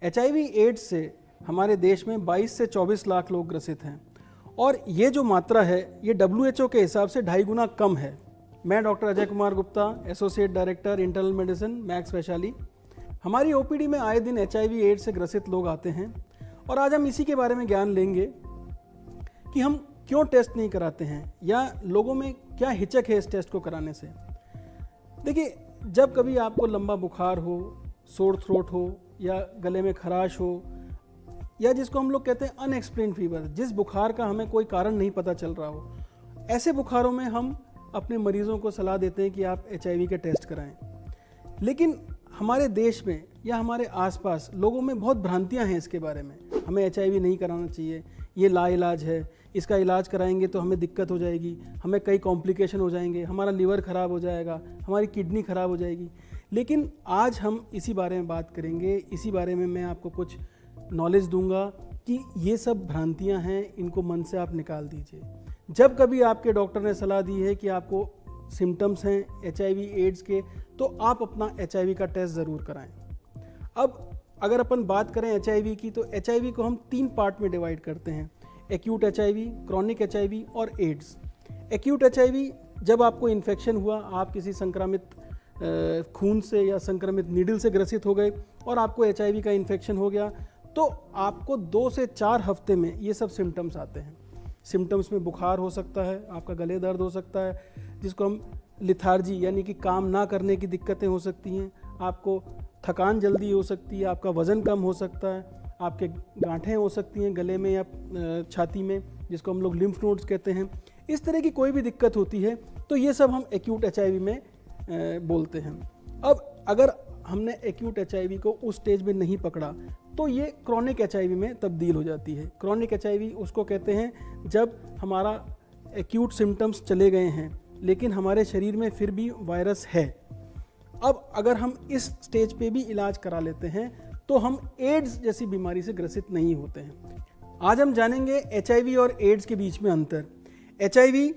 HIV AIDS से हमारे देश में 22 से 24 लाख लोग ग्रसित हैं और ये जो मात्रा है ये WHO के हिसाब से 2.5 गुना कम है। मैं doctor Ajay Kumar Gupta, associate director internal medicine, max Vaishali. हमारी ओपीडी में आए दिन एचआईवी एड्स से ग्रसित लोग आते हैं और आज हम इसी के बारे में ज्ञान लेंगे कि हम क्यों टेस्ट नहीं कराते हैं या लोगों में क्या हिचक है इस टेस्ट को कराने से। देखिए, जब कभी आपको लंबा बुखार हो, सोर थ्रोट हो या गले में खराश हो या जिसको हम लोग कहते हैं अनएक्सप्लेन्ड फीवर, जिस बुखार का हमें कोई कारण नहीं पता चल रहा हो, ऐसे बुखारों में हम अपने मरीजों को सलाह देते हैं कि आप एचआईवी के टेस्ट कराएं। लेकिन हमारे देश में या हमारे आसपास लोगों में बहुत भ्रांतियां हैं इसके बारे में। हमें एचआईवी नहीं कराना चाहिए, ये लाइलाज है, इसका इलाज कराएंगे तो हमें दिक्कत हो जाएगी, हमें कई कॉम्प्लिकेशन हो जाएंगे, हमारा लीवर ख़राब हो जाएगा, हमारी किडनी ख़राब हो जाएगी। लेकिन आज हम इसी बारे में बात करेंगे, इसी बारे में मैं आपको कुछ नॉलेज दूंगा कि ये सब भ्रांतियां हैं, इनको मन से आप निकाल दीजिए। जब कभी आपके डॉक्टर ने सलाह दी है कि आपको सिम्टम्स हैं एचआईवी एड्स के, तो आप अपना एचआईवी का टेस्ट ज़रूर कराएं। अब अगर अपन बात करें एचआईवी की, तो एचआईवी को हम 3 पार्ट में डिवाइड करते हैं: एक्यूट एचआईवी, क्रॉनिक एचआईवी और एड्स। एक्यूट एचआईवी, जब आपको इन्फेक्शन हुआ, आप किसी संक्रमित खून से या संक्रमित नीडल से ग्रसित हो गए और आपको एचआईवी का इन्फेक्शन हो गया, तो आपको 2 से 4 हफ्ते में ये सब सिम्टम्स आते हैं। सिम्टम्स में बुखार हो सकता है, आपका गले दर्द हो सकता है, जिसको हम लिथार्जी यानी कि काम ना करने की दिक्कतें हो सकती हैं, आपको थकान जल्दी हो सकती है, आपका वज़न कम हो सकता है, आपके गांठें हो सकती हैं गले में या छाती में, जिसको हम लोग लिम्फ नोड्स कहते हैं। इस तरह की कोई भी दिक्कत होती है तो ये सब हम एक्यूट एचआईवी में बोलते हैं। अब अगर हमने एक्यूट एचआईवी को उस स्टेज में नहीं पकड़ा तो ये क्रॉनिक एचआईवी में तब्दील हो जाती है। क्रॉनिक एचआईवी उसको कहते हैं जब हमारा एक्यूट सिम्टम्स चले गए हैं लेकिन हमारे शरीर में फिर भी वायरस है। अब अगर हम इस स्टेज पे भी इलाज करा लेते हैं तो हम एड्स जैसी बीमारी से ग्रसित नहीं होते हैं। आज हम जानेंगे एचआईवी और एड्स के बीच में अंतर। एचआईवी,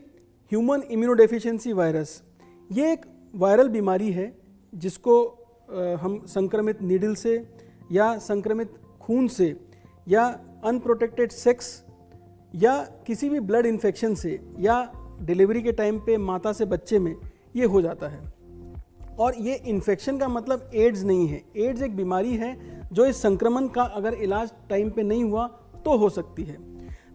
ह्यूमन इम्यूनोडेफिशिएंसी वायरस, ये एक वायरल बीमारी है जिसको हम संक्रमित नीडल से या संक्रमित खून से या अनप्रोटेक्टेड सेक्स या किसी भी ब्लड इन्फेक्शन से या डिलीवरी के टाइम पे माता से बच्चे में ये हो जाता है। और ये इन्फेक्शन का मतलब एड्स नहीं है। एड्स एक बीमारी है जो इस संक्रमण का अगर इलाज टाइम पे नहीं हुआ तो हो सकती है।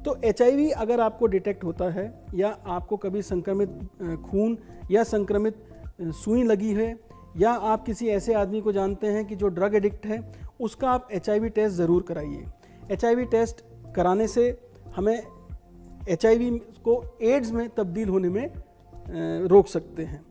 तो एचआईवी अगर आपको डिटेक्ट होता है या आपको कभी संक्रमित खून या संक्रमित सुई लगी है या आप किसी ऐसे आदमी को जानते हैं कि जो ड्रग एडिक्ट है, उसका आप एचआईवी टेस्ट ज़रूर कराइए। एचआईवी टेस्ट कराने से हमें एचआईवी को एड्स में तब्दील होने में रोक सकते हैं।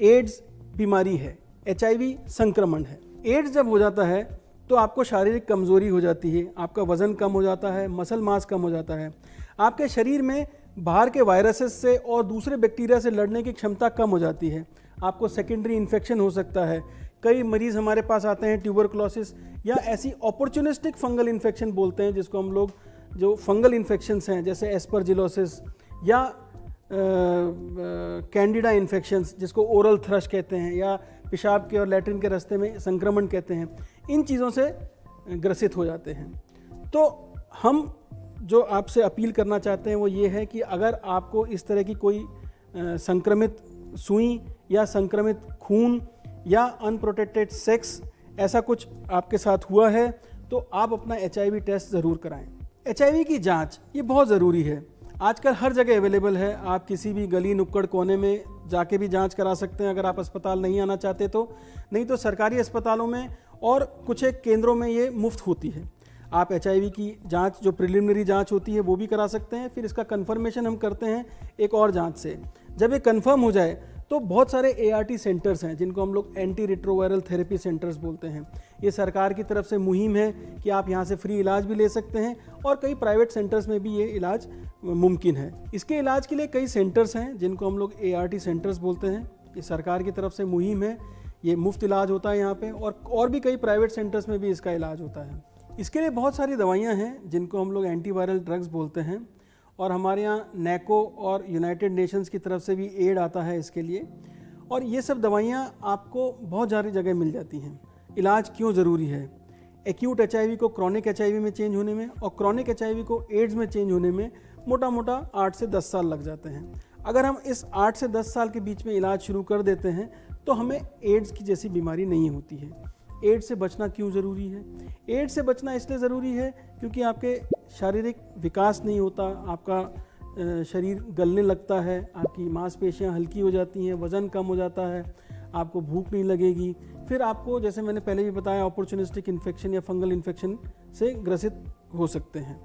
एड्स बीमारी है, एचआईवी संक्रमण है। एड्स जब हो जाता है तो आपको शारीरिक कमजोरी हो जाती है, आपका वजन कम हो जाता है, मसल मास कम हो जाता है, आपके शरीर में बाहर के वायरसेस से और दूसरे बैक्टीरिया से लड़ने की क्षमता कम हो जाती है, आपको सेकेंडरी इन्फेक्शन हो सकता है। कई मरीज़ हमारे पास आते हैं ट्यूबरकुलोसिस या ऐसी अपॉर्चुनिस्टिक फंगल इन्फेक्शन बोलते हैं, जिसको हम लोग जो फंगल इन्फेक्शंस हैं जैसे एस्परजिलोसिस या कैंडिडा इन्फेक्शंस, जिसको ओरल थ्रश कहते हैं, या पेशाब के और लैट्रिन के रास्ते में संक्रमण कहते हैं, इन चीज़ों से ग्रसित हो जाते हैं। तो हम जो आपसे अपील करना चाहते हैं वो ये है कि अगर आपको इस तरह की कोई संक्रमित सुई या संक्रमित खून या अनप्रोटेक्टेड सेक्स ऐसा कुछ आपके साथ हुआ है तो आप अपना एचआईवी टेस्ट ज़रूर कराएं। एचआईवी की जांच ये बहुत ज़रूरी है। आजकल हर जगह अवेलेबल है, आप किसी भी गली नुक्कड़ कोने में जाके भी जांच करा सकते हैं अगर आप अस्पताल नहीं आना चाहते तो। नहीं तो सरकारी अस्पतालों में और कुछ एक केंद्रों में ये मुफ्त होती है। आप एचआईवी की जांच, जो प्रिलिमिनरी जांच होती है, वो भी करा सकते हैं। फिर इसका कन्फर्मेशन हम करते हैं एक और जांच से। जब ये कन्फर्म हो जाए तो बहुत सारे एआरटी सेंटर्स हैं जिनको हम लोग एंटी रिट्रोवायरल थेरेपी सेंटर्स बोलते हैं। ये सरकार की तरफ से मुहिम है कि आप यहाँ से फ्री इलाज भी ले सकते हैं और कई प्राइवेट सेंटर्स में भी ये इलाज मुमकिन है। इसके इलाज के लिए कई सेंटर्स हैं जिनको हम लोग एआरटी सेंटर्स बोलते हैं। ये सरकार की तरफ से मुहिम है, ये मुफ्त इलाज होता है यहाँ पे, और भी कई प्राइवेट सेंटर्स में भी इसका इलाज होता है। इसके लिए बहुत सारी दवाइयाँ हैं जिनको हम लोग एंटीवायरल ड्रग्स बोलते हैं, और हमारे यहाँ नैको और यूनाइटेड नेशंस की तरफ से भी एड आता है इसके लिए। और ये सब दवाइयाँ आपको बहुत सारी जगह मिल जाती हैं। इलाज क्यों ज़रूरी है? एक्यूट HIV को क्रॉनिक HIV में चेंज होने में और क्रॉनिक HIV को एड्स में चेंज होने में मोटा मोटा 8 से 10 साल लग जाते हैं। अगर हम इस 8 से 10 साल के बीच में इलाज शुरू कर देते हैं तो हमें एड्स की जैसी बीमारी नहीं होती है। एड्स से बचना क्यों ज़रूरी है? एड्स से बचना इसलिए ज़रूरी है क्योंकि आपके शारीरिक विकास नहीं होता, आपका शरीर गलने लगता है, आपकी मांसपेशियां हल्की हो जाती हैं, वज़न कम हो जाता है, आपको भूख नहीं लगेगी, फिर आपको जैसे मैंने पहले भी बताया अपॉर्चुनिस्टिक इन्फेक्शन या फंगल इन्फेक्शन से ग्रसित हो सकते हैं।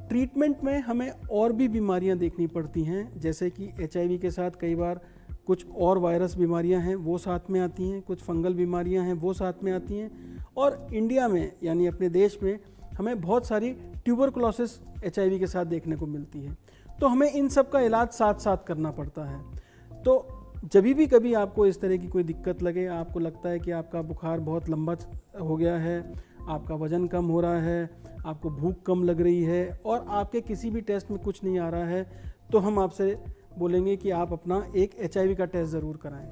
ट्रीटमेंट में हमें और भी बीमारियां देखनी पड़ती हैं, जैसे कि HIV के साथ कई बार कुछ और वायरस बीमारियां हैं वो साथ में आती हैं, कुछ फंगल बीमारियां हैं वो साथ में आती हैं, और इंडिया में यानी अपने देश में हमें बहुत सारी ट्यूबरकुलोसिस HIV के साथ देखने को मिलती है। तो हमें इन सब का इलाज साथ साथ करना पड़ता है। तो जब भी कभी आपको इस तरह की कोई दिक्कत लगे, आपको लगता है कि आपका बुखार बहुत लंबा हो गया है, आपका वज़न कम हो रहा है, आपको भूख कम लग रही है और आपके किसी भी टेस्ट में कुछ नहीं आ रहा है, तो हम आपसे बोलेंगे कि आप अपना एक HIV का टेस्ट ज़रूर कराएं।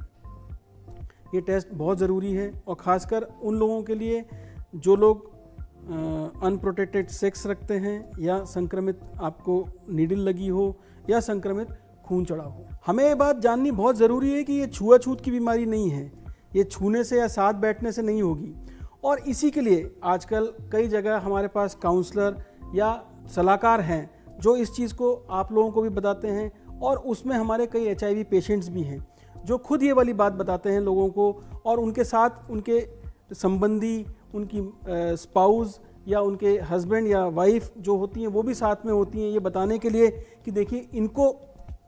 ये टेस्ट बहुत ज़रूरी है और ख़ासकर उन लोगों के लिए जो लोग अनप्रोटेक्टेड सेक्स रखते हैं या संक्रमित आपको नीडल लगी हो या संक्रमित खून चढ़ा हो। हमें ये बात जाननी बहुत ज़रूरी है कि ये छुआछूत की बीमारी नहीं है, ये छूने से या साथ बैठने से नहीं होगी। और इसी के लिए आजकल कई जगह हमारे पास काउंसलर या सलाहकार हैं जो इस चीज़ को आप लोगों को भी बताते हैं, और उसमें हमारे कई HIV पेशेंट्स भी हैं जो खुद ये वाली बात बताते हैं लोगों को, और उनके साथ उनके संबंधी, उनकी स्पाउस या उनके हस्बैंड या वाइफ जो होती हैं वो भी साथ में होती हैं, ये बताने के लिए कि देखिए इनको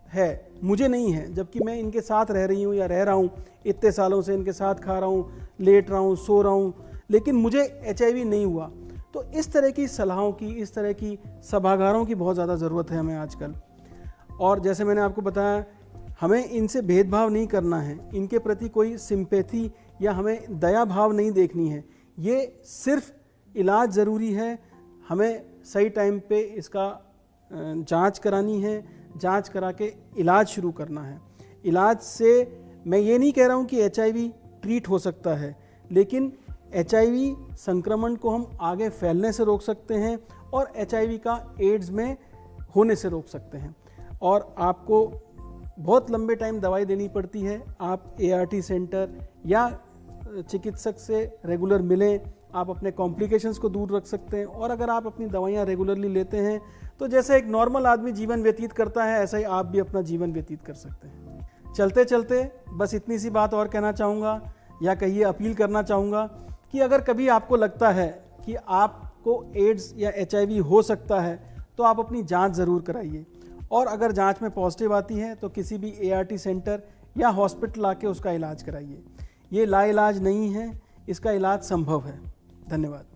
है, मुझे नहीं है, जबकि मैं इनके साथ रह रही हूँ या रह रहा हूँ, इतने सालों से इनके साथ खा रहा हूँ, लेट रहा हूँ, सो रहा हूँ, लेकिन मुझे HIV नहीं हुआ। तो इस तरह की सलाहों की, इस तरह की सभागारों की बहुत ज़्यादा ज़रूरत है हमें आजकल। और जैसे मैंने आपको बताया, हमें इनसे भेदभाव नहीं करना है, इनके प्रति कोई सिंपैथी या हमें दया भाव नहीं देखनी है। ये सिर्फ इलाज ज़रूरी है, हमें सही टाइम पे इसका जांच करानी है, जांच करा के इलाज शुरू करना है। इलाज से मैं ये नहीं कह रहा हूँ कि HIV ट्रीट हो सकता है, लेकिन HIV संक्रमण को हम आगे फैलने से रोक सकते हैं और HIV का एड्स में होने से रोक सकते हैं। और आपको बहुत लंबे टाइम दवाई देनी पड़ती है, आप ART सेंटर या चिकित्सक से रेगुलर मिलें, आप अपने कॉम्प्लिकेशंस को दूर रख सकते हैं। और अगर आप अपनी दवाइयाँ रेगुलरली लेते हैं तो जैसे एक नॉर्मल आदमी जीवन व्यतीत करता है, ऐसा ही आप भी अपना जीवन व्यतीत कर सकते हैं। चलते चलते बस इतनी सी बात और कहना चाहूँगा, या कहिए अपील करना चाहूँगा कि अगर कभी आपको लगता है कि आपको एड्स या HIV हो सकता है तो आप अपनी जांच ज़रूर कराइए, और अगर जांच में पॉजिटिव आती है तो किसी भी ART सेंटर या हॉस्पिटल आके उसका इलाज कराइए। ये लाइलाज नहीं है, इसका इलाज संभव है। धन्यवाद।